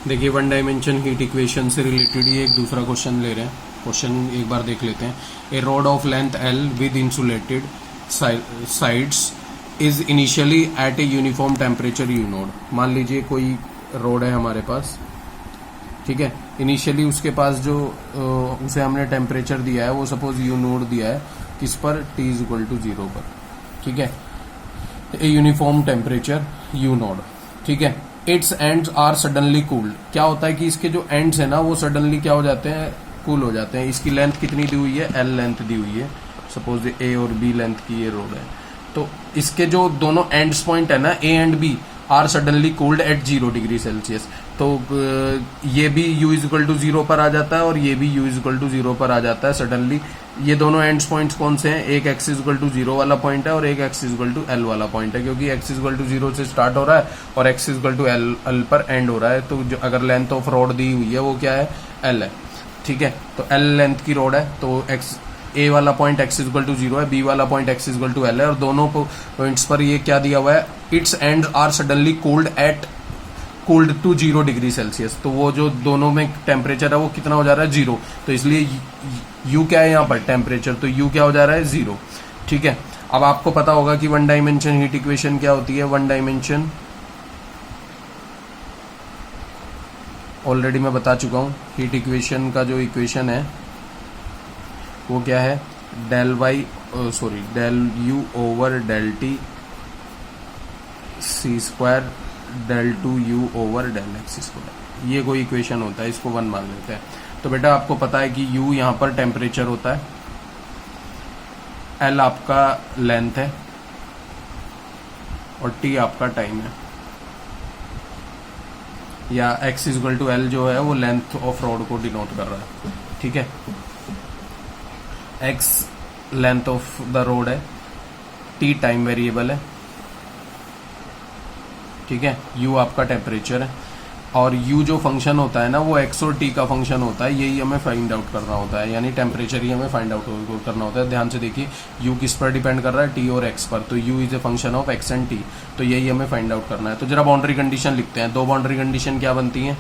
देखिए one dimension heat equation से related ये एक दूसरा क्वेश्चन ले रहे हैं। क्वेश्चन एक बार देख लेते हैं। A rod of length L with insulated sides is initially at a uniform temperature u naught. मान लीजिए कोई रॉड है हमारे पास, ठीक है। इनिशियली उसके पास जो उसे हमने टेम्परेचर दिया है वो सपोज यू नोड दिया है, किस पर, T इज इक्वल टू 0 पर, ठीक है। A uniform temperature u naught, ठीक है। Its ends are suddenly cooled. क्या होता है कि इसके जो एंड्स है ना वो सडनली क्या हो जाते हैं, कूल हो जाते हैं। इसकी लेंथ कितनी दी हुई है, L लेंथ दी हुई है। सपोज A और B लेंथ की ये रोड है, तो इसके जो दोनों एंड्स पॉइंट है ना A and B are suddenly cooled at 0 degree Celsius. तो ये भी U इज इक्वल टू 0 पर आ जाता है और ये भी U इज इक्वल टू 0 पर आ जाता है सडनली। ये दोनों एंड्स पॉइंट्स कौन से हैं, एक x इज इक्वल टू 0 वाला पॉइंट है और एक x is equal to L वाला पॉइंट है, क्योंकि x इज इक्वल टू 0 से स्टार्ट हो रहा है और x is equal to L पर एंड हो रहा है। तो जो अगर लेंथ ऑफ रॉड दी हुई है वो क्या है, L है, ठीक है। तो L लेंथ की रॉड है, तो A वाला point x is equal to 0 है, B वाला point x is equal to L है, और दोनों पॉइंट्स पर ये क्या दिया हुआ है, its end are suddenly cooled to 0 degree Celsius. तो वो जो दोनों में टेम्परेचर है वो कितना हो जा रहा है, 0। तो इसलिए U क्या है यहाँ पर, टेम्परेचर, तो U क्या हो जा रहा है, 0, ठीक है। अब आपको पता होगा कि वन डायमेंशन हीट इक्वेशन क्या होती है। वन डायमेंशन ऑलरेडी मैं बता चुका हूँ। हीट इक्वेशन का जो इक्वेशन है वो क्या है, del U over del T C² del 2U over del x²। ये कोई इक्वेशन होता है, इसको 1 मान लेते हैं। तो बेटा आपको पता है कि U यहाँ पर टेम्परेचर होता है, L आपका लेंथ है और T आपका टाइम है, या x is equal to L जो है वो लेंथ ऑफ रॉड को डिनोट कर रहा है, ठीक है। x length of the rod है, T टाइम वेरिएबल है, ठीक है। U आपका टेम्परेचर है और U जो फंक्शन होता है ना वो x और T का फंक्शन होता है, यही हमें फाइंड आउट करना होता है, यानी टेम्परेचर ही हमें फाइंड आउट करना होता है। ध्यान से देखिए U किस पर डिपेंड कर रहा है, T और x पर, तो U is a function of x and T, तो यही हमें फाइंड आउट करना है। तो जरा बाउंड्री कंडीशन लिखते हैं। दो बाउंड्री कंडीशन क्या बनती है,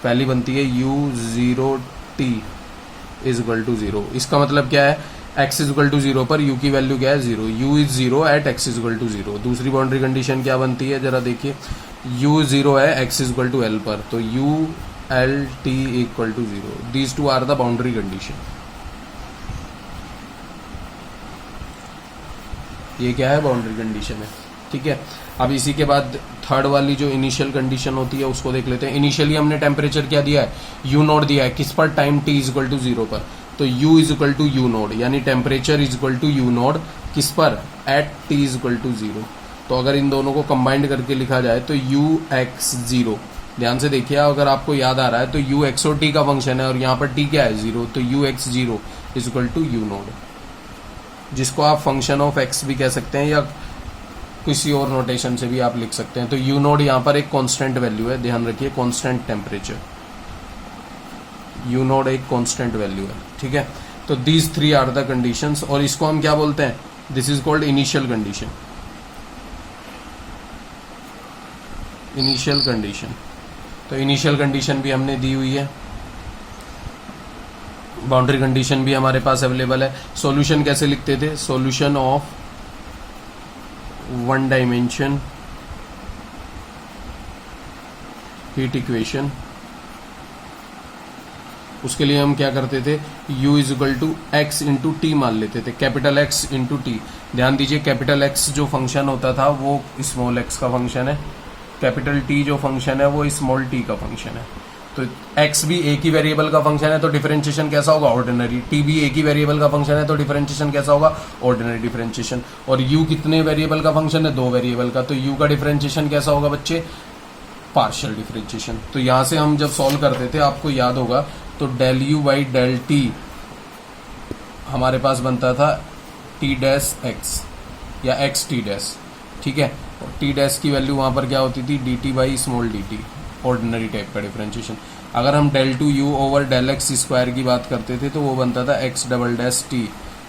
पहली बनती है U0T इज इक्वल टू 0। इसका मतलब क्या है, x इज इक्वल टू 0 पर U की वैल्यू क्या है, 0, U is 0 at x is equal to 0। दूसरी बाउंड्री कंडीशन क्या बनती है, जरा देखिए, U 0 है, x is equal to L पर, तो U L T equal to 0। These two are the boundary condition. ये क्या है, बाउंड्री कंडीशन है, ठीक है। अब इसी के बाद थर्ड वाली जो इनिशियल कंडीशन होती है उसको देख लेते हैं। इनिशियली हमने टेम्परेचर क्या दिया है, U नोड दिया है, किस पर, time T is equal to 0 पर, तो U is equal to U naught, यानी temperature is equal to U naught, किस पर, at T is equal to 0। तो अगर इन दोनों को कंबाइंड करके लिखा जाए तो UX0, ध्यान से देखिए अगर आपको याद आ रहा है तो UX और T का फंक्शन है और यहाँ पर T क्या है, 0, तो UX0 is equal to U naught, जिसको आप फंक्शन ऑफ x भी कह सकते हैं या किसी और नोटेशन से भी आप लिख सकते हैं। तो U नोड यहाँ पर एक कांस्टेंट वैल्यू है, ध्यान रखिए, कांस्टेंट टेम्परेचर, U नोड एक कांस्टेंट वैल्यू है, ठीक है। तो दीज 3 आर द कंडीशंस, और इसको हम क्या बोलते हैं, this is called initial condition. Initial condition, तो इनिशियल कंडीशन भी हमने दी हुई है, बाउंड्री कंडीशन भी हमारे पास अवेलेबल है। सॉल्यूशन कैसे लिखते थे, solution of one dimension heat equation, उसके लिए हम क्या करते थे, U is equal to x into t मान लेते थे, कैपिटल X इंटू टी। ध्यान दीजिए कैपिटल X जो फंक्शन होता था वो स्मॉल x का फंक्शन है, कैपिटल T जो फंक्शन है वो स्मॉल t का फंक्शन है। तो x भी एक ही वेरिएबल का फंक्शन है तो डिफरेंशिएशन कैसा होगा, ऑर्डिनरी। t भी एक ही वेरिएबल का फंक्शन है तो डिफरेंशिएशन कैसा होगा, ऑर्डिनरी डिफरेंशिएशन। और u कितने वेरिएबल का फंक्शन है, 2 वेरिएबल का, तो u का डिफरेंशिएशन कैसा होगा बच्चे, पार्शियल डिफरेंशिएशन। तो यहां से हम जब सॉल्व करते थे आपको याद होगा तो del U by del T हमारे पास बनता था T डैश x या x T डैश, ठीक है। और T डैश की वैल्यू वहां पर क्या होती थी, dt by small dt, ordinary type का डिफरेंशिएशन। अगर हम del 2U over del x² की बात करते थे तो वो बनता था x डबल डैश T,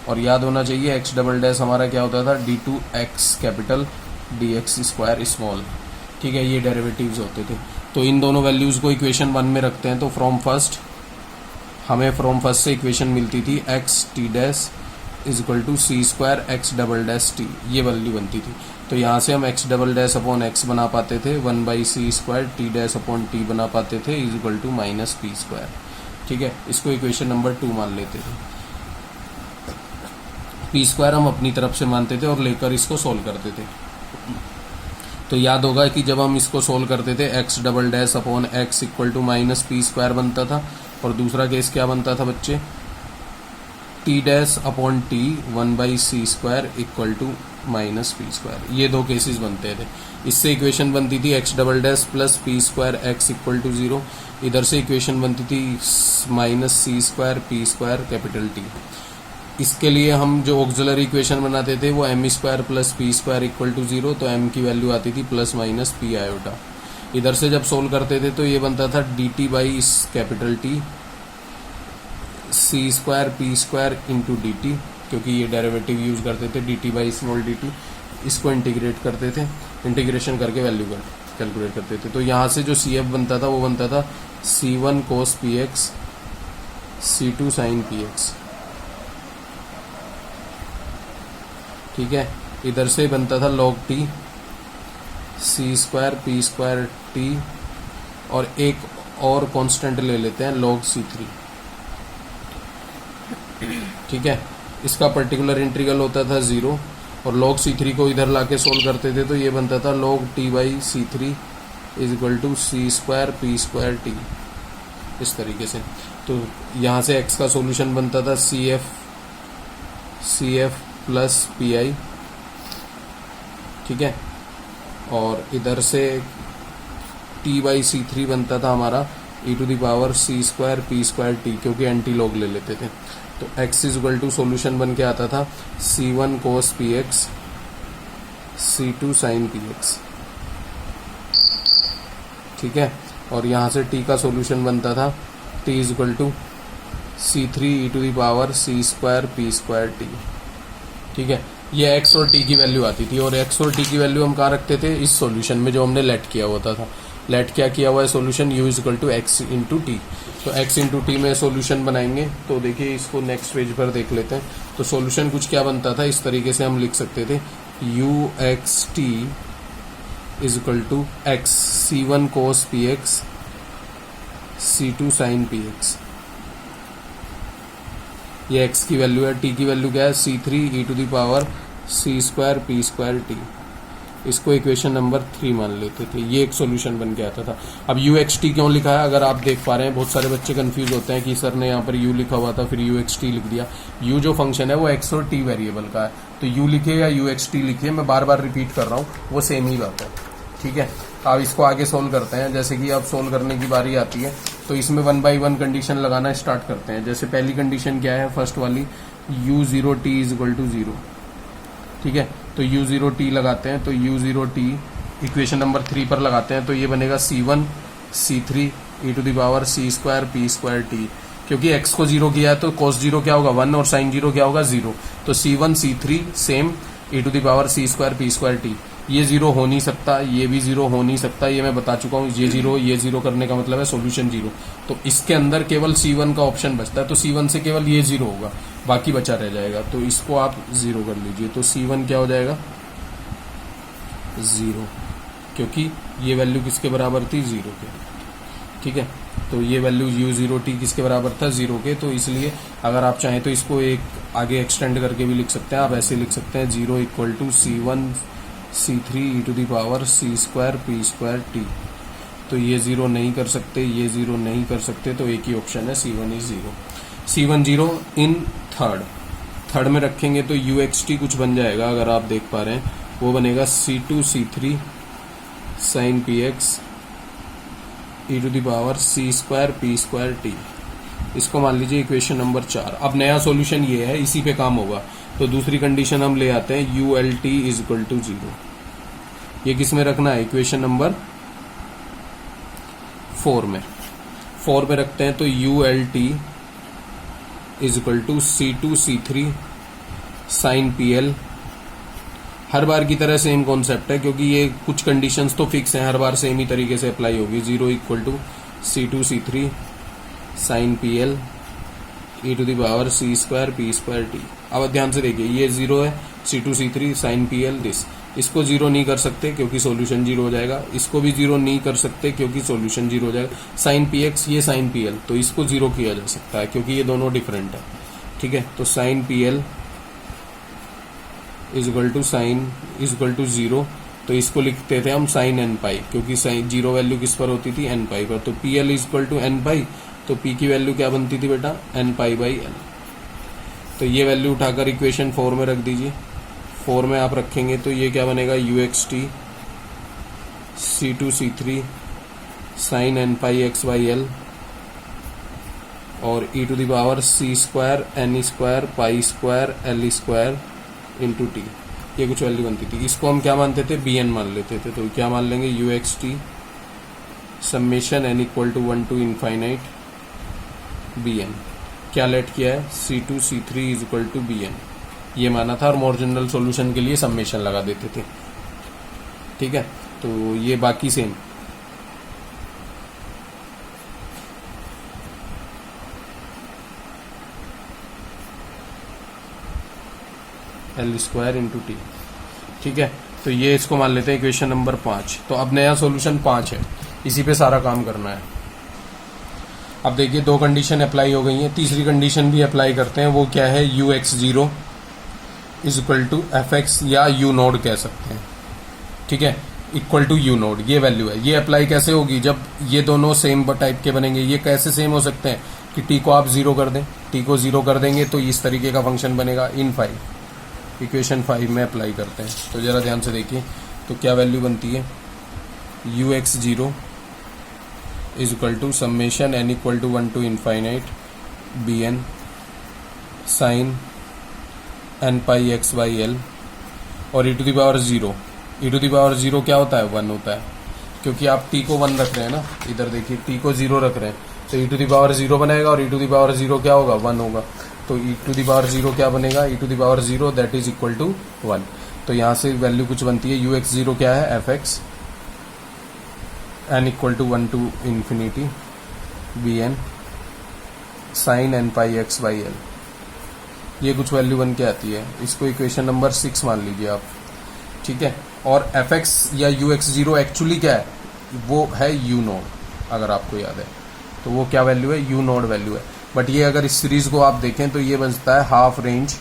और याद होना चाहिए x डबल डैश हमारा क्या होता था, d2x कैपिटल dx² स्मॉल, ठीक है। ये डेरिवेटिव्स होते थे। तो इन दोनों वैल्यूज़ को इक्वेशन 1 में रखते हैं। तो फ्रॉम फर्स्ट हमें फ्रॉम फर्स्ट से इक्वेशन मिलती थी x t dash is equal to c square x double dash t, ये वैल्यू बनती थी। तो यहाँ से हम x double dash upon x बना पाते थे 1/c square t dash upon t बना पाते थे is equal to minus p square. ठीक है, इसको इक्वेशन नंबर 2 मान लेते थे। पी स्क्वायर हम अपनी तरफ से मानते थे और लेकर इसको सोल्व करते थे। तो याद होगा कि जब हम इसको सोल्व करते थे x double dash upon x equal to minus p square बनता था, और दूसरा केस क्या बनता था बच्चे, t dash upon t 1/c square equal to minus p square. ये दो केसेस बनते थे। इससे इक्वेशन बनती थी x double dash plus p square x equal to 0। इधर से इक्वेशन बनती थी minus c square p square capital t. इसके लिए हम जो ऑक्सिलरी इक्वेशन बनाते थे वो m square plus p square equal to 0, तो एम की वैल्यू आती थी प्लस माइनस पी आयोटा। इधर से जब सोल्व करते थे तो ये बनता था d t by capital t c square p square into d t, क्योंकि ये डेरिवेटिव यूज करते थे d t by small d t. इसको इंटीग्रेट करते थे, इंटीग्रेशन करके वैल्यू कैलकुलेट करते थे। तो यहाँ से जो सी एफ बनता था वो बनता था C1 cos px C2 sin px। ठीक है, इधर से बनता था log t सी स्क्वायर पी स्क्वायर टी, और एक और कांस्टेंट ले लेते हैं log C3। ठीक है, इसका पर्टिकुलर इंटीग्रल होता था 0, और log C3 को इधर लाके सोल्व करते थे तो ये बनता था log t by C3 is equal to c square p square t, इस तरीके से। तो यहाँ से x का सॉल्यूशन बनता था c f plus p i. ठीक है, और इधर से t बाई C3 बनता था हमारा e to the power c square p square t, क्योंकि एंटी लॉग ले लेते थे। तो x is equal to solution बन के आता था C1 cos px C2 sin px। ठीक है, और यहाँ से t का सॉल्यूशन बनता था t is equal to C3 e to the power c square p square t. ठीक है, ये x और t की वैल्यू आती थी, और x और t की वैल्यू हम कहाँ रखते थे, इस सॉल्यूशन में जो हमने लेट किया होता था। लेट क्या किया हुआ है solution, u is equal to x into t. तो x इंटू टी में सॉल्यूशन बनाएंगे। तो देखिए इसको नेक्स्ट पेज पर देख लेते हैं। तो सॉल्यूशन कुछ क्या बनता था, इस तरीके से हम लिख सकते थे u x t is equal to x C1 cos px C2 sin px। ये x की वैल्यू है, t की वैल्यू क्या है C3 e to the power c square p square t. इसको इक्वेशन नंबर 3 मान लेते थे। ये एक सॉल्यूशन बन के आता था। अब यू एक्स टी क्यों लिखा है, अगर आप देख पा रहे हैं बहुत सारे बच्चे कंफ्यूज होते हैं कि सर ने यहाँ पर u लिखा हुआ था फिर यू एक्स टी लिख दिया। u जो फंक्शन है वो x और t वेरिएबल का है, तो u लिखे या यू एक्स टी लिखिए, मैं बार बार रिपीट कर रहा हूँ, वो सेम ही बात है। ठीक है, अब इसको आगे सोल्व करते हैं। जैसे कि अब सोल्व करने की बारी आती है तो इसमें 1 बाई 1 कंडीशन लगाना स्टार्ट करते हैं। जैसे पहली कंडीशन क्या है, फर्स्ट वाली u0t इज इक्वल टू 0। ठीक है, तो u0t लगाते हैं। तो u0t इक्वेशन नंबर 3 पर लगाते हैं, तो ये बनेगा C1 C3 e to the power c square p square t. क्योंकि x को 0 किया है तो cos 0 क्या होगा 1 और sin 0 क्या होगा 0। तो C1 C3 same e to the power c square p square t. ये 0 हो नहीं सकता, ये भी 0 हो नहीं सकता, ये मैं बता चुका हूँ। ये 0 करने का मतलब है सॉल्यूशन 0। तो इसके अंदर केवल C1 का ऑप्शन बचता है, तो C1 से केवल ये 0 होगा, बाकी बचा रह जाएगा। तो इसको आप 0 कर लीजिए। तो C1 क्या हो जाएगा 0, क्योंकि ये वैल्यू किसके बराबर थी 0 के। ठीक है, तो ये वैल्यू u0t किसके बराबर था 0 के। तो इसलिए अगर आप चाहें तो इसको एक आगे एक्सटेंड करके भी लिख सकते हैं। आप ऐसे लिख सकते हैं 0 equal to C1 C3 e to the power c square p square t. तो ये 0 नहीं कर सकते, ये 0 नहीं कर सकते, तो एक ही ऑप्शन है C1 is 0। C1 0 in third में रखेंगे तो uxt कुछ बन जाएगा, अगर आप देख पा रहे हैं वो बनेगा C2 C3 sin px e to the power c square p square t. इसको मान लीजिए इक्वेशन नंबर 4। अब नया सॉल्यूशन ये है, इसी पे काम होगा। तो दूसरी कंडीशन हम ले आते हैं ULT इज इक्वल टू 0। ये किस में रखना है, इक्वेशन नंबर 4 में। 4 में रखते हैं तो ULT is equal to C2 C3 sin PL हर बार की तरह सेम कॉन्सेप्ट है, क्योंकि ये कुछ कंडीशंस तो फिक्स हैं, हर बार सेम ही तरीके से अप्लाई होगी। 0 equal to C2C3 sine PL e to the power C square P square T। अब ध्यान से देखिए, ये 0 है, C2C3 साइन PL दिस, इसको 0 नहीं कर सकते क्योंकि सॉल्यूशन 0 हो जाएगा, इसको भी 0 नहीं कर सकते क्योंकि सॉल्यूशन 0 हो जाएगा। साइन PX ये साइन PL, तो इसको 0 किया जा सकता है क्योंकि ये दोनों डिफरेंट है, ठीक है। तो sine PL is equal to sine is equal to 0, तो इसको लिखते थे हम साइन n पाई, क्योंकि साइन 0 वैल्यू किस पर होती थी, n पाई पर। तो PL is equal to n pi, तो P की वैल्यू क्या बनती थी बेटा, n पाई बाई L। तो ये वैल्यू उठाकर इक्वेशन 4 में रख दीजिए। 4 में आप रखेंगे तो ये क्या बनेगा, UXT C2C3 sine n pi x by L और e to the power C square n square pi square L square into t, ये कुछ वैल्यू बनती थी। इसको हम क्या मानते थे, BN मान लेते थे। तो क्या मान लेंगे, UXT summation n equal to 1 to infinite BN। क्या लेट किया है, C2C3 is equal to BN, ये माना था, और मोर जनरल सॉल्यूशन के लिए समेशन लगा देते थे, ठीक है। तो ये बाकी same. L square into T, ठीक है। तो ये इसको मान लेते हैं इक्वेशन नंबर 5। तो अब नया सॉल्यूशन 5 है, इसी पे सारा काम करना है। अब देखिए, 2 कंडीशन अप्लाई हो गई हैं, तीसरी कंडीशन भी अप्लाई करते हैं। वो क्या है, UX0 is equal to FX या U नोड कह सकते हैं, ठीक है, इक्वल टू U नोड, ये वैल्यू है। ये अप्लाई कैसे होगी, जब ये दोनों सेम टाइप के बनेंगे। ये कैसे सेम हो सकते हैं कि T को आप 0 कर दें, T को 0 कर देंगे तो इस तरीके का फंक्शन बनेगा। इन 5 इक्वेशन 5 में अप्लाई करते हैं, तो जरा ध्यान से देखिए। तो क्या वैल्यू बनती है, UX0 is equal to summation n equal to 1 to infinite BN sine n pi x by L और e to the power 0। e to the power 0 क्या होता है, 1 होता है, क्योंकि आप t को 1 रख रहे हैं ना, इधर देखिए t को 0 रख रहे हैं, तो e टू द पावर 0 बनेगा और e टू द पावर 0 क्या होगा, 1 होगा। तो e टू द पावर 0 क्या बनेगा, e to the power 0 that is equal to 1। तो यहाँ से वैल्यू कुछ बनती है, UX0 क्या है, FX n equal to 1 to infinity BN sine n pi x by L, ये कुछ वैल्यू बन के आती है। इसको इक्वेशन नंबर 6 मान लीजिए आप, ठीक है। और FX या UX0 एक्चुअली क्या है, वो है U नोड, अगर आपको याद है तो वो क्या वैल्यू है, U नोड वैल्यू है। बट ये अगर इस सीरीज को आप देखें तो ये बनता है half range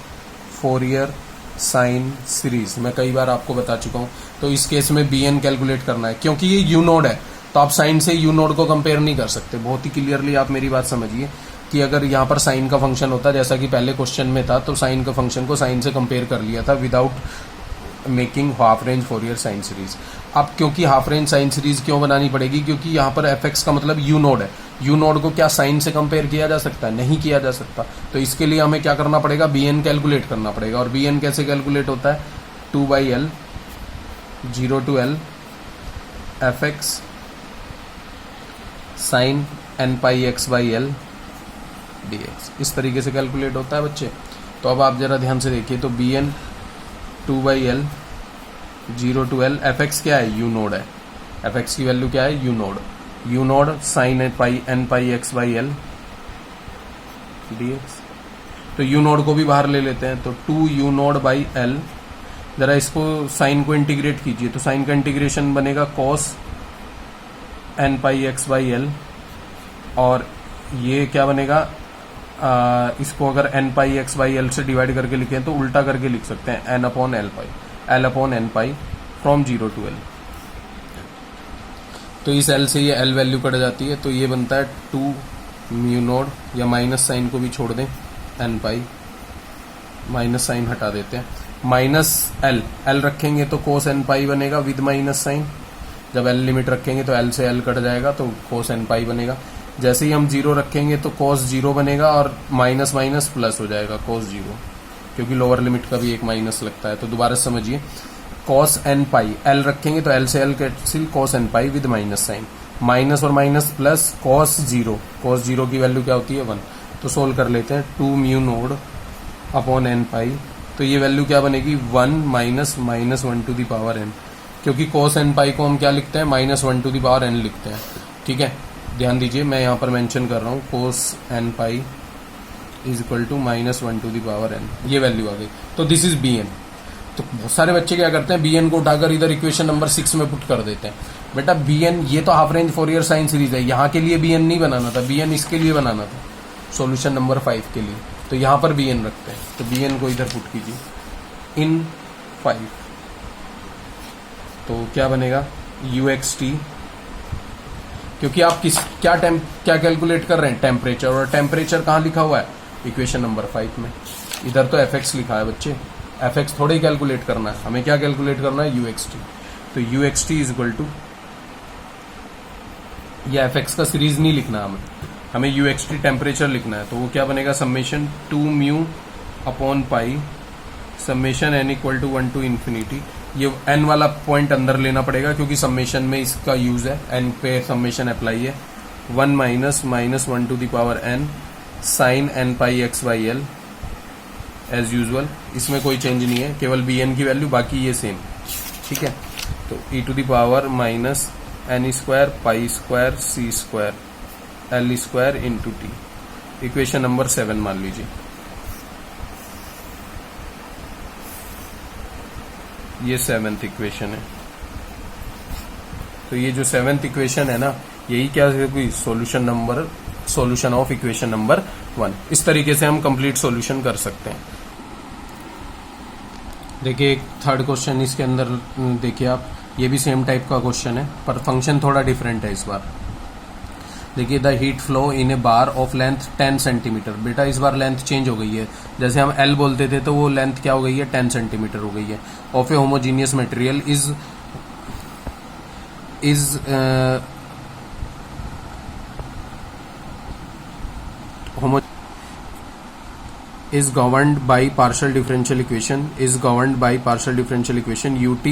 Fourier sine series, मैं कई बार आपको बता चुका हूं। तो इस केस में BN कैलकुलेट करना है, क्योंकि ये U नोड है तो आप साइन से U नोड को कंपेयर नहीं कर सकते। बहुत ही क्लियरली आप मेरी बात समझिए कि अगर यहाँ पर साइन का फंक्शन होता, जैसा कि पहले क्वेश्चन में था, तो साइन का फंक्शन को साइन से कंपेयर कर लिया था without making half range Fourier sine series. अब क्योंकि हाफ रेंज साइन सीरीज क्यों बनानी पड़ेगी, क्योंकि यहाँ पर FX का मतलब U नोड है। U नोड को क्या साइन से कंपेयर किया जा सकता है, नहीं किया जा सकता। तो इसके लिए हमें क्या करना पड़ेगा, BN कैलकुलेट करना पड़ेगा। और BN कैसे कैलकुलेट होता है, 2/L 0 to L FX sine n pi x by L dx, इस तरीके से कैलकुलेट होता है बच्चे। तो अब आप जरा ध्यान से देखिए, तो BN 2/L 0 to L, FX क्या है, U नोड है, FX की वैल्यू क्या है, U naught sine n pi x by L dx। तो U नोड को भी बाहर ले लेते हैं, तो 2U नोड बाई L, जरा इसको साइन को इंटीग्रेट कीजिए, तो साइन का इंटीग्रेशन बनेगा cos n pi x by L, और ये क्या बनेगा, इसको अगर n pi x by L से डिवाइड करके लिखें तो उल्टा करके लिख सकते हैं n upon n pi from 0 to L। तो इस L से ये L वैल्यू कट जाती है, तो ये बनता है 2 म्यू नोड, या माइनस साइन को भी छोड़ दें, n पाई, माइनस साइन हटा देते हैं, माइनस L रखेंगे तो cos n पाई बनेगा विद माइनस साइन। जब L लिमिट रखेंगे तो L से L कट जाएगा तो cos n पाई बनेगा। जैसे ही हम 0 रखेंगे तो cos 0 बनेगा और माइनस माइनस प्लस हो जाएगा cos 0, क्योंकि लोअर लिमिट का भी एक माइनस लगता है। तो दोबारा समझिए, cos n पाई, L रखेंगे तो L से L cancel, cos n pi with minus sine, minus और माइनस प्लस cos 0 की वैल्यू क्या होती है, 1। तो सोल्व कर लेते हैं, 2 mu naught upon n pi तो ये वैल्यू क्या बनेगी 1 minus minus 1 to the power n, क्योंकि cos n पाई को हम क्या लिखते हैं minus 1 to the power n लिखते हैं। ठीक है, ध्यान दीजिए मैं यहाँ पर मेंशन कर रहा हूँ cos n pi is equal to minus 1 to the power n, ये वैल्यू आ गई। तो दिस इज bn। तो बहुत सारे बच्चे क्या करते हैं bn को उठाकर इधर इक्वेशन नंबर 6 में पुट कर देते हैं। बेटा bn ये तो half range Fourier sine series है, यहाँ के लिए bn नहीं बनाना था, bn इसके लिए बनाना था सॉल्यूशन नंबर 5 के लिए। तो यहाँ पर bn रखते हैं, तो bn को इधर पुट कीजिए इन 5, तो क्या बनेगा uxt, क्योंकि आप क्या कैलकुलेट कर रहे हैं टेम्परेचर, और टेम्परेचर कहाँ लिखा हुआ है इक्वेशन नंबर 5 में, इधर तो fx लिखा है बच्चे, fx थोड़ा ही कैलकुलेट करना है, हमें क्या कैलकुलेट करना है uxt। तो uxt इज इक्वल टू, या fx का सीरीज नहीं लिखना हमें uxt टेम्परेचर लिखना है, तो वो क्या बनेगा summation 2 mu upon pi summation n equal to 1 to infinity. ये n वाला पॉइंट अंदर लेना पड़ेगा क्योंकि समेशन में इसका यूज है, n पे समेशन अप्लाई है। 1 minus minus 1 to the power n sine n pi x by L as usual, इसमें कोई चेंज नहीं है, केवल bn की वैल्यू, बाकी ये सेम। ठीक है, तो e to the power minus n square pi square c square l square into t, equation number 7 मान लीजिए। ये 7th इक्वेशन है, तो ये जो 7th इक्वेशन है ना, यही क्या है कोई सॉल्यूशन ऑफ इक्वेशन नंबर 1। इस तरीके से हम कंप्लीट सॉल्यूशन कर सकते हैं। देखिए एक थर्ड क्वेश्चन इसके अंदर देखिए आप, ये भी सेम टाइप का क्वेश्चन है पर फंक्शन थोड़ा डिफरेंट है इस बार। देखिए the heat flow in A bar of length 10 centimetre. बेटा इस बार लेंथ चेंज हो गई है, जैसे हम L बोलते थे तो वो लेंथ क्या हो गई है 10 सेंटीमीटर हो गई है। Of A homogeneous material is governed by partial differential equation ut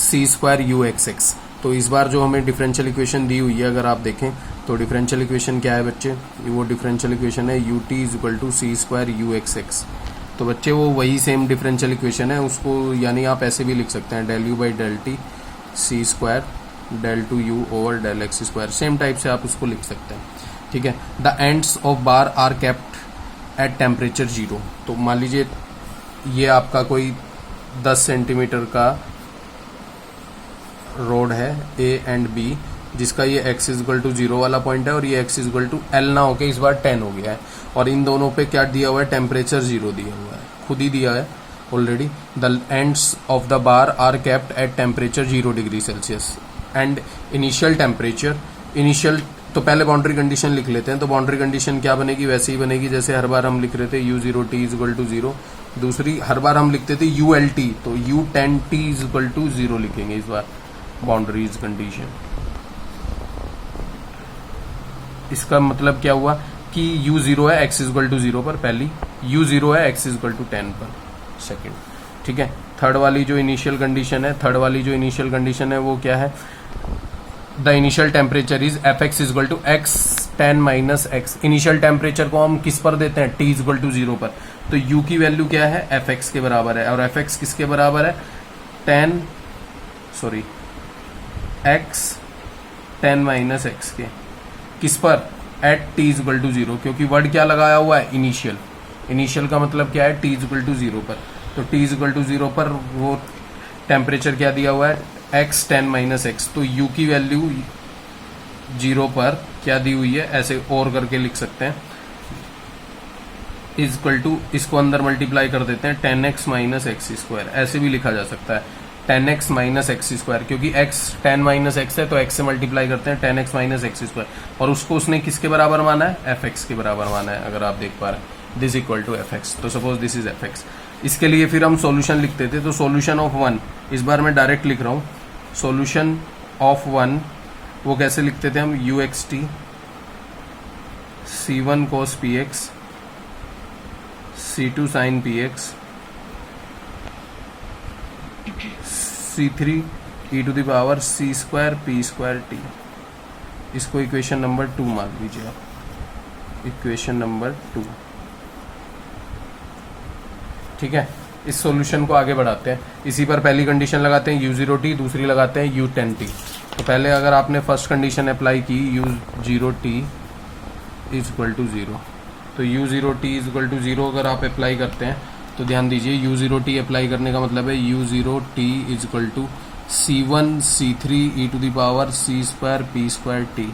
c square uxx। तो इस बार जो हमें डिफरेंशियल इक्वेशन दी हुई है, अगर आप देखें तो डिफरेंशियल इक्वेशन क्या है बच्चे, वो डिफरेंशियल इक्वेशन है ut is equal to c square uxx। तो बच्चे वो वही सेम डिफरेंशियल इक्वेशन है, उसको यानी आप ऐसे भी लिख सकते हैं del u by del t c square del two u over del x square, same type से आप उसको लिख सकते हैं। ठीक है, the ends of bar are kept at temperature 0। तो मान लीजिए ये आपका कोई 10 सेंटीमीटर का रोड है ए एंड बी, जिसका ये x इज इक्वल टू 0 वाला पॉइंट है और ये x is equal to L ना होके इस बार 10 हो गया है, और इन दोनों पे क्या दिया हुआ है टेम्परेचर 0 दिया हुआ है, खुद ही दिया है already. The ends of the bar are kept at temperature 0 degree Celsius and initial temperature, initial तो पहले बाउंड्री कंडीशन लिख लेते हैं। तो बाउंड्री कंडीशन क्या बनेगी, वैसे ही बनेगी जैसे हर बार हम लिख रहे थे u0t इज इक्वल टू 0। दूसरी हर बार हम लिखते थे ult, तो u10t इज इक्वल टू 0 लिखेंगे इस बार बाउंड्रीज कंडीशन। इसका मतलब क्या हुआ कि u0 है x इज इक्वल टू 0 पर पहली, u0 है x इज इक्वल टू 10 पर सेकेंड। ठीक है, थर्ड वाली जो इनिशियल कंडीशन है वो क्या है, the initial temperature is fx is equal to x 10 minus x. Initial temperature को हम किस पर देते हैं, t इज इक्वल टू 0 पर, तो u की वैल्यू क्या है fx के बराबर है, और fx किसके बराबर है x 10 माइनस एक्स के, किस पर at t is equal to 0, क्योंकि वर्ड क्या लगाया हुआ है इनिशियल का मतलब क्या है t इज इक्वल टू 0 पर, तो t इज इक्वल टू 0 पर वो टेम्परेचर क्या दिया हुआ है x 10 माइनस एक्स। तो u की वैल्यू 0 पर क्या दी हुई है, ऐसे और करके लिख सकते हैं, इज इक्वल टू, इसको अंदर मल्टीप्लाई कर देते हैं 10x माइनस एक्स स्क्वायर, ऐसे भी लिखा जा सकता है 10x माइनस एक्स स्क्वायर, क्योंकि x 10 माइनस एक्स है तो x से मल्टीप्लाई करते हैं 10x माइनस एक्स स्क्वायर, और उसको उसने किसके बराबर माना है fx के बराबर माना है, अगर आप देख पा रहे हैं दिस इक्वल टू fx। तो सपोज दिस इज fx, इसके लिए फिर हम सॉल्यूशन लिखते थे, तो सॉल्यूशन ऑफ 1 इस बार मैं डायरेक्ट लिख रहा हूँ, सॉल्यूशन ऑफ 1 वो कैसे लिखते थे हम, uxt c1 cos px c2 sin px c3 e to the power c square p square t। इसको इक्वेशन नंबर 2 मान लीजिए आप, इक्वेशन नंबर 2। ठीक है, इस सॉल्यूशन को आगे बढ़ाते हैं। इसी पर पहली कंडीशन लगाते हैं u0t, दूसरी लगाते हैं u10t। तो पहले अगर आपने फर्स्ट कंडीशन अप्लाई की u0t इज इक्वल टू 0, तो u0t इज इक्वल टू 0 अगर आप अप्लाई करते हैं तो ध्यान दीजिए u0t अप्लाई करने का मतलब है u0t is equal to c1 c3 e to the power c square p square t।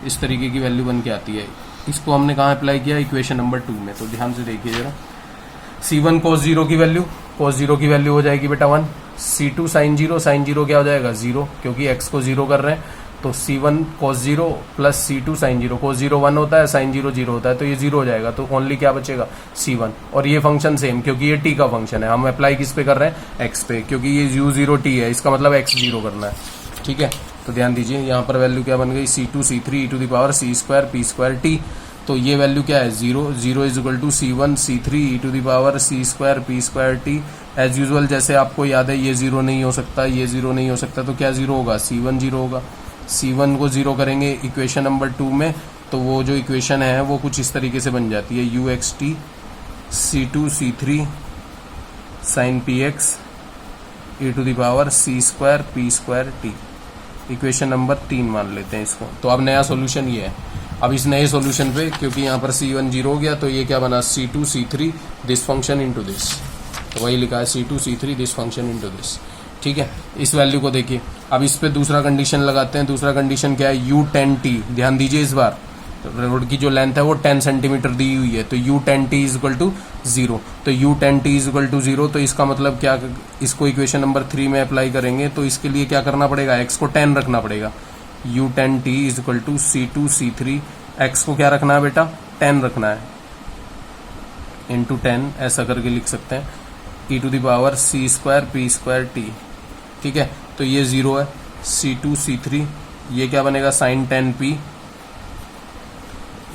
इस तरीके की वैल्यू बन के आती है। इसको हमने कहाँ अप्लाई किया, इक्वेशन नंबर 2 में। तो ध्यान से देखिए जरा, c1 cos 0 की वैल्यू, cos 0 की वैल्यू हो जाएगी बेटा 1, c2 sin 0, sin 0 क्या हो जाएगा 0, क्योंकि x को 0 कर रहे हैं। तो c1 cos 0 plus c2 sin 0, cos 0 1 होता है, sin 0 0 होता है, तो ये 0 हो जाएगा। तो ओनली क्या बचेगा c1। और ये फंक्शन सेम, क्योंकि ये t का फंक्शन है, हम अप्लाई किस पे कर रहे हैं, x पे, क्योंकि ये u0t है, इसका मतलब x 0 करना है। ठीक है, तो ध्यान दीजिए यहाँ पर वैल्यू क्या बन गई, c2 c3 e to the power c square p square t। तो ये वैल्यू क्या है 0, 0 is equal to c1 c3 e to the power c square p square t। As usual जैसे आपको याद है, ये 0 नहीं हो सकता, ये 0 नहीं हो सकता, तो क्या 0 होगा, c1 0 होगा। c1 को 0 करेंगे इक्वेशन नंबर 2 में, तो वो जो इक्वेशन है वो कुछ इस तरीके से बन जाती है, uxt c2 c3 sin px e to the power c square p square t। Equation number 3 मान लेते हैं इसको। तो अब नया सॉल्यूशन ये है। अब इस नए सॉल्यूशन पे, क्योंकि यहाँ पर c1 0 हो गया, तो ये क्या बना, c2 c3 this function into this. तो वही लिखा है c2 c3 this function into this. ठीक है, इस वैल्यू को देखिए। अब इस पे दूसरा कंडीशन लगाते हैं। दूसरा कंडीशन क्या है, u10t। ध्यान दीजिए, इस बार रोड की जो लेंथ है वो 10 सेंटीमीटर दी हुई है, तो u10t इज इक्वल टू 0। तो u10t इज इक्वल टू 0, तो इसका मतलब क्या, इसको इक्वेशन नंबर 3 में अप्लाई करेंगे तो इसके लिए क्या करना पड़ेगा, x को 10 रखना पड़ेगा। u10t is equal to c2 c3, x को क्या रखना है बेटा, 10 रखना है, इंटू 10 ऐसा करके लिख सकते हैं, e to the power c square p square t। ठीक है, तो ये 0 है, c2 c3 ये क्या बनेगा, sine 10p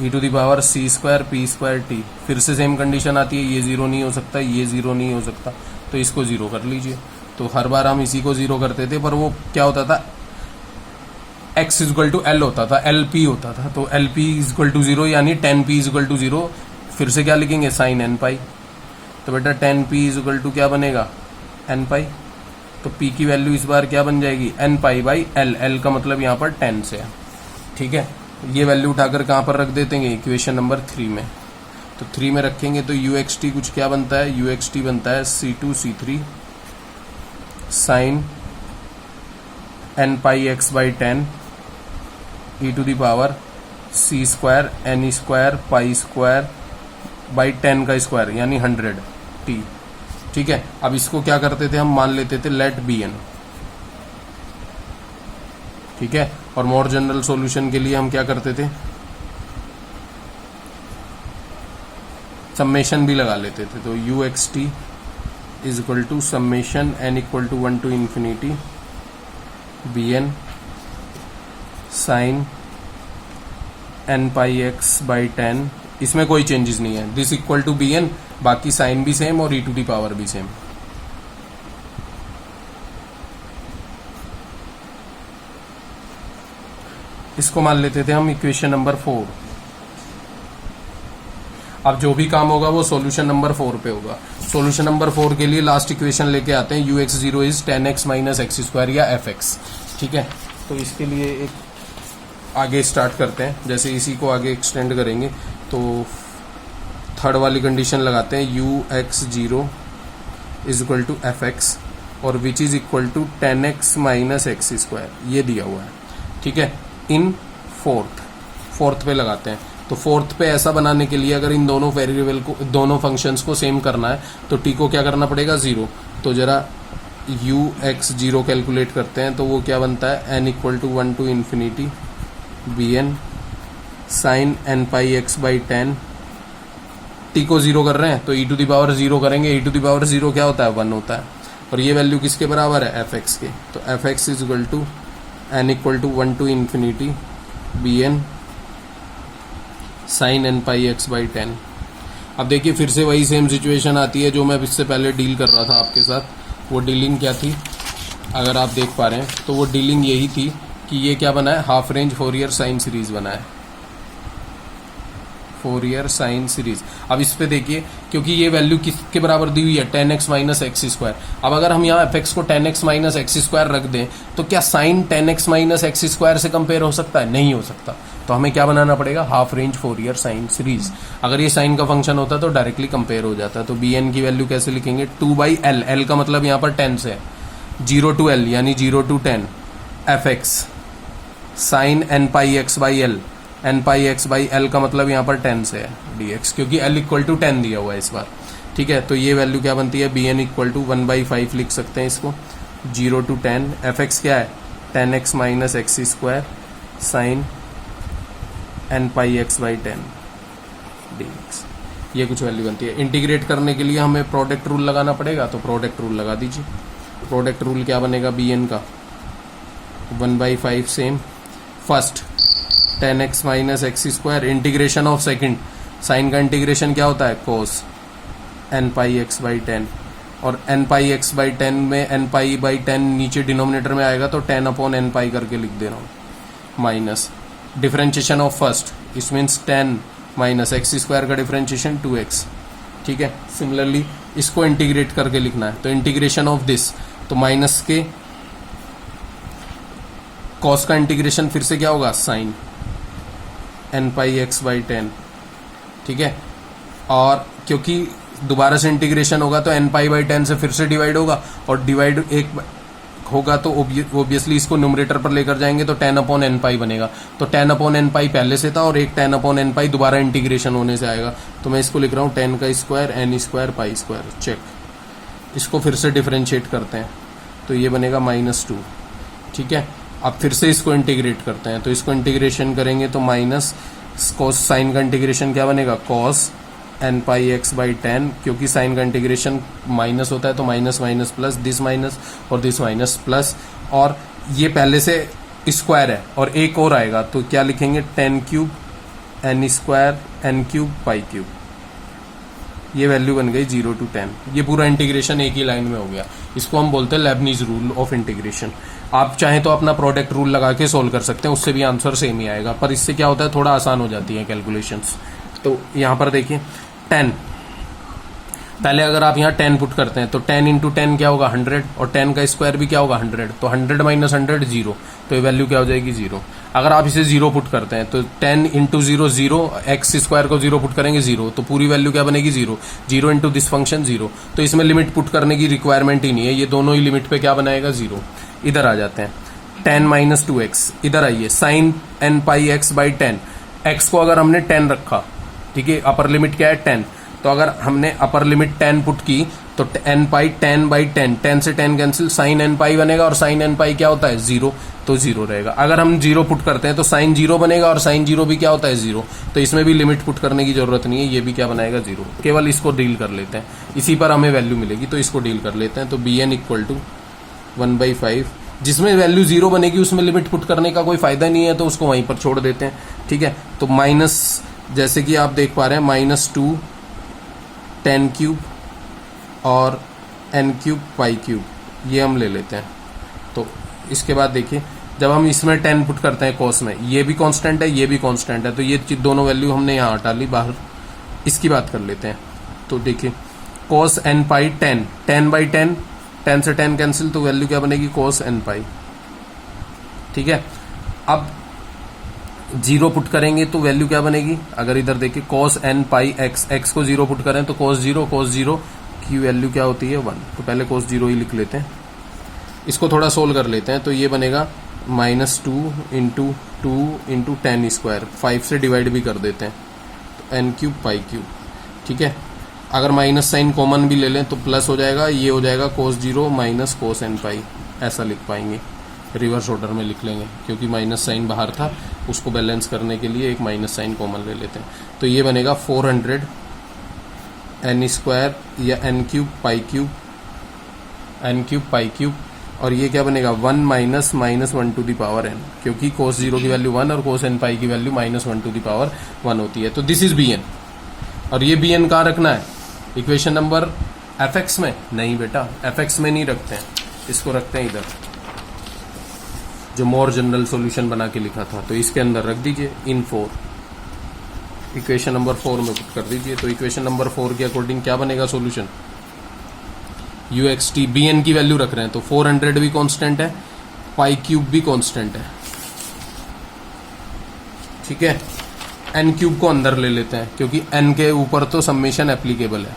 e to the power c square p square t। फिर से सेम कंडीशन आती है, ये 0 नहीं हो सकता, ये 0 नहीं हो सकता, तो इसको 0 कर लीजिए। तो हर बार हम इसी को 0 करते थे, पर वो क्या होता था, x is equal to l होता था, lp होता था। तो lp इज इक्वल टू 0 यानी 10p इज इक्वल टू 0। फिर से क्या लिखेंगे, साइन n पाई। तो बेटा 10p इज इक्वल टू क्या बनेगा, n पाई। तो p की वैल्यू इस बार क्या बन जाएगी, n pi by l। l का मतलब यहाँ पर 10 से है। ठीक है, ये वैल्यू उठाकर कहाँ पर रख देते हैं, इक्वेशन नंबर 3 में। तो 3 में रखेंगे तो uxt कुछ क्या बनता है, uxt बनता है c2 c3 sine n pi x by 10 e to the power c square n square pi square by 10 का स्क्वायर यानी 100 t। ठीक है, अब इसको क्या करते थे, हम मान लेते थे लेट bn। ठीक है, और मोर जनरल सॉल्यूशन के लिए हम क्या करते थे, समेशन भी लगा लेते थे। तो uxt is equal to summation n equal to 1 to infinity bn sine n pi x by 10। इसमें कोई चेंजेस नहीं है, दिस इक्वल टू bn, बाकी साइन भी सेम और e टू दी पावर भी सेम। इसको मान लेते थे हम इक्वेशन नंबर 4। अब जो भी काम होगा वो सॉल्यूशन नंबर 4 पे होगा। सॉल्यूशन नंबर 4 के लिए लास्ट इक्वेशन लेके आते हैं, ux0 is 10x minus x square या fx। ठीक है, तो इसके लिए एक आगे स्टार्ट करते हैं, जैसे इसी को आगे एक्सटेंड करेंगे तो थर्ड वाली कंडीशन लगाते हैं, ux0 is equal to fx और which is equal to 10x minus x square, ये दिया हुआ है। ठीक है, इन फोर्थ पे लगाते हैं। तो फोर्थ पे ऐसा बनाने के लिए अगर इन दोनों वेरिएबल को, दोनों फंक्शंस को सेम करना है तो t को क्या करना पड़ेगा, 0। तो जरा ux0 कैलकुलेट करते हैं, तो वो क्या बनता है, n equal to 1 to infinity bn sine n pi x by 10। t को 0 कर रहे हैं तो e टू दी पावर 0 करेंगे, e टू दी पावर 0 क्या होता है, 1 होता है। और ये वैल्यू किसके बराबर है, fx के। तो fx is equal to n equal to 1 to infinity bn sine n pi x by 10। अब देखिए फिर से वही सेम सिचुएशन आती है जो मैं इससे पहले डील कर रहा था आपके साथ। वो डीलिंग क्या थी, अगर आप देख पा रहे हैं तो वो डीलिंग यही थी कि ये क्या बना है, half range Fourier sine series बना है। Fourier sine series. अब इस पे देखिए, क्योंकि ये वैल्यू किसके बराबर दी हुई है, 10x माइनस एक्स स्क्वायर। अब अगर हम यहाँ fx को 10x माइनस एक्स स्क्वायर रख दें तो क्या sine 10x minus x square से कंपेयर हो सकता है? नहीं हो सकता। तो हमें क्या बनाना पड़ेगा, half range Fourier sine series. अगर ये साइन का फंक्शन होता तो डायरेक्टली कंपेयर हो जाता। तो bn की वैल्यू कैसे लिखेंगे, 2/l, l का मतलब यहाँ पर 10 से है, 0 to l यानी 0 to 10 fx sine n pi x by l, n pi x by l का मतलब यहाँ पर 10 से है dx, क्योंकि l इक्वल टू 10 दिया हुआ है इस बार। ठीक है, तो ये वैल्यू क्या बनती है, bn इक्वल टू 1/5 लिख सकते हैं इसको, 0 to 10 fx क्या है, 10x minus x square sine n pi x by 10 dx। ये कुछ वैल्यू बनती है। इंटीग्रेट करने के लिए हमें प्रोडक्ट रूल लगाना पड़ेगा, तो प्रोडक्ट रूल लगा दीजिए। प्रोडक्ट रूल क्या बनेगा, bn का 1/5 सेम, first 10x minus x square, integration of second, sine का इंटीग्रेशन क्या होता है, cos n pi x by 10, और n पाई एक्स बाई 10 में n पाई बाई 10 नीचे डिनोमिनेटर में आएगा तो 10 अपॉन n पाई करके लिख दे रहा हूँ, माइनस डिफरेंशिएशन ऑफ फर्स्ट, इस मीन्स 10 माइनस एक्स स्क्वायर का डिफरेंशिएशन 2x। ठीक है, सिमिलरली इसको इंटीग्रेट करके लिखना है, तो इंटीग्रेशन ऑफ दिस, तो माइनस के कॉस का इंटीग्रेशन फिर से क्या होगा, sine n pi x by 10। ठीक है, और क्योंकि दोबारा से इंटीग्रेशन होगा तो n पाई बाई 10 से फिर से डिवाइड होगा, और डिवाइड एक होगा तो ऑब्वियसली इसको न्यूमरेटर पर लेकर जाएंगे तो 10 अपॉन n पाई बनेगा। तो 10 अपॉन n पाई पहले से था और एक 10 अपॉन n पाई दोबारा इंटीग्रेशन होने से आएगा। तो मैं इसको लिख रहा हूँ 10 का square n square pi square, check. इसको फिर से डिफरेंशिएट करते हैं तो ये बनेगा -2। ठीक है, अब फिर से इसको इंटीग्रेट करते हैं, तो इसको इंटीग्रेशन करेंगे तो माइनस कॉस, साइन का इंटीग्रेशन क्या बनेगा, cos n pi x by 10, क्योंकि साइन का इंटीग्रेशन माइनस होता है तो minus minus plus, this minus और दिस माइनस प्लस, और ये पहले से स्क्वायर है और एक और आएगा तो क्या लिखेंगे, 10 cube n square n cube pi cube. ये वैल्यू बन गई 0 to 10। ये पूरा इंटीग्रेशन एक ही लाइन में हो गया। इसको हम बोलते हैं लेबनीज रूल ऑफ इंटीग्रेशन। आप चाहें तो अपना प्रोडक्ट रूल लगा के सोल्व कर सकते हैं, उससे भी आंसर सेम ही आएगा, पर इससे क्या होता है, थोड़ा आसान हो जाती है कैलकुलेशंस। तो यहाँ पर देखिए 10, पहले अगर आप यहाँ 10 पुट करते हैं तो 10 इंटू 10 क्या होगा, 100, और 10 का स्क्वायर भी क्या होगा, 100, तो 100 माइनस 100 0, तो ये वैल्यू क्या हो जाएगी, 0। अगर आप इसे 0 पुट करते हैं तो 10 इंटू 0 0, एक्स स्क्वायर को 0 पुट करेंगे 0, तो पूरी वैल्यू क्या बनेगी, 0। 0 इंटू दिस फंक्शन 0, तो इसमें लिमिट पुट करने की रिक्वायरमेंट ही नहीं है, ये दोनों ही लिमिट पे क्या बनाएगा, 0। इधर आ जाते हैं, 10 माइनस 2x, इधर आइए, sine n pi x by 10, x को अगर हमने 10 रखा, ठीक है, अपर लिमिट क्या है 10, तो अगर हमने अपर लिमिट 10 पुट की तो n पाई 10 बाई 10, 10 से 10 कैंसिल, साइन n पाई बनेगा, और साइन n पाई क्या होता है, 0, तो 0 रहेगा। अगर हम 0 पुट करते हैं तो साइन 0 बनेगा, और साइन 0 भी क्या होता है, 0, तो इसमें भी लिमिट पुट करने की जरूरत नहीं है, ये भी क्या बनाएगा, 0। केवल इसको डील कर लेते हैं, इसी पर हमें वैल्यू मिलेगी, तो इसको डील कर लेते हैं। तो bn इक्वल टू 1/5, जिसमें वैल्यू 0 बनेगी उसमें लिमिट पुट करने का कोई फायदा नहीं है, तो उसको वहीं पर छोड़ देते हैं। ठीक है, तो माइनस, जैसे कि आप देख पा रहे हैं, -2 10 क्यूब और n क्यूब पाई क्यूब, ये हम ले लेते हैं। तो इसके बाद देखिए, जब हम इसमें 10 पुट करते हैं कॉस में, ये भी कांस्टेंट है, ये भी कांस्टेंट है, तो ये दोनों वैल्यू हमने यहाँ हटा ली बाहर। इसकी बात कर लेते हैं, तो देखिए कॉस n पाई 10, 10 बाई 10, 10 से 10 कैंसिल, तो वैल्यू क्या बनेगी, कॉस n पाई। ठीक है, अब 0 पुट करेंगे तो वैल्यू क्या बनेगी, अगर इधर देखिए cos n pi x, x को 0 पुट करें तो cos 0 की वैल्यू क्या होती है, 1, तो पहले cos 0 ही लिख लेते हैं। इसको थोड़ा सोल्व कर लेते हैं, तो ये बनेगा -2 इंटू 2 इंटू 10 स्क्वायर, 5 से डिवाइड भी कर देते हैं, तो n क्यूब पाई क्यूब। ठीक है, अगर माइनस साइन कॉमन भी ले लें तो प्लस हो जाएगा, ये हो जाएगा cos 0 माइनस cos n पाई, ऐसा लिख पाएंगे। रिवर्स ऑर्डर में लिख लेंगे, क्योंकि माइनस साइन बाहर था, उसको बैलेंस करने के लिए एक माइनस साइन कॉमन ले लेते हैं। तो ये बनेगा 400 n स्क्वायर या n क्यूब पाई क्यूब, और ये क्या बनेगा, 1 minus -1 to the power n, क्योंकि cos 0 की वैल्यू 1 और cos n पाई की वैल्यू -1 टू द पावर 1 होती है। तो दिस इज bn, और ये bn कहाँ रखना है, इक्वेशन नंबर fx में नहीं बेटा, fx में नहीं रखते हैं, इसको रखते हैं इधर, जो मोर जनरल सॉल्यूशन बना के लिखा था, तो इसके अंदर रख दीजिए इन 4। इक्वेशन नंबर 4 में पुट कर दीजिए। तो इक्वेशन नंबर 4 के अकॉर्डिंग क्या बनेगा solution, u x t b n की वैल्यू रख रहे हैं तो 400 भी कांस्टेंट है, पाई क्यूब भी कांस्टेंट है, ठीक है। एन क्यूब को अंदर ले लेते हैं क्योंकि एन के ऊपर तो समेशन एप्लीकेबल है,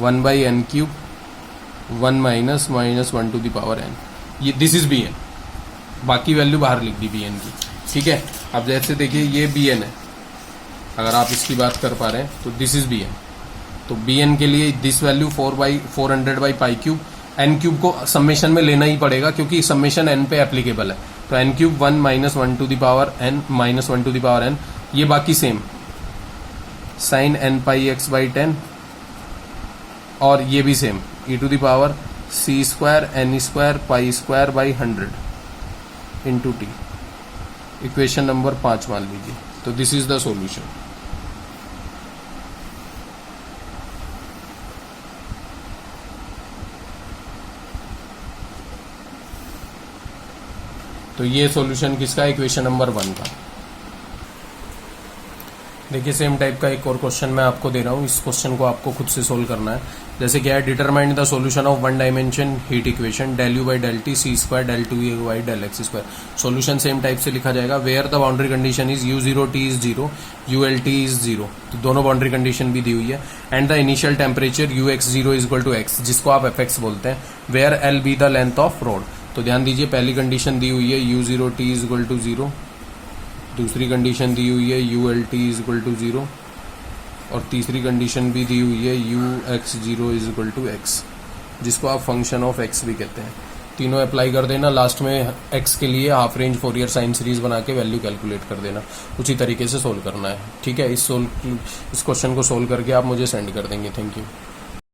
1/n cube 1 minus 1 to the power n, ये दिस इज बी एन, बाकी वैल्यू बाहर लिख दी बी एन की, ठीक है। अब जैसे देखिए ये बी एन है, अगर आप इसकी बात कर पा रहे हैं तो दिस इज बी एन, तो बी एन के लिए this value 400 by pi cube, n cube को समेशन में लेना ही पड़ेगा क्योंकि समेशन एन पे एप्लीकेबल है, तो n cube 1 minus 1 to the power n minus 1 to the power n, ये बाकी same sine n pi x by 10, और ये भी same e to the power c square n square pi square by 100 into t, equation number 5 मान लीजिए। तो this is the solution. तो ये सॉल्यूशन किसका, इक्वेशन नंबर 1 का। देखिए सेम टाइप का एक और क्वेश्चन मैं आपको दे रहा हूँ, इस क्वेश्चन को आपको खुद से सोल्व करना है। जैसे क्या है, determine the solution of one dimension heat equation del u by del t c square del two a by del x square. Solution same type से लिखा जाएगा, where the boundary condition is u zero t is zero u l t is zero, तो दोनों boundary condition भी दी हुई है। And the initial temperature u x zero is equal to x, जिसको आप एफ एक्स बोलते हैं, where l be the length of rod. तो ध्यान दीजिए पहली कंडीशन दी हुई है u zero t is equal to zero, दूसरी कंडीशन दी हुई है u l t is equal to zero, और तीसरी कंडीशन भी दी हुई है u x zero is equal to x, जिसको आप फंक्शन ऑफ एक्स भी कहते हैं। तीनों अप्लाई कर देना, लास्ट में एक्स के लिए half range Fourier sine series बना के वैल्यू कैलकुलेट कर देना, उसी तरीके से सोल्व करना है, ठीक है। इस क्वेश्चन को सोल्व करके आप मुझे सेंड कर देंगे। Thank you.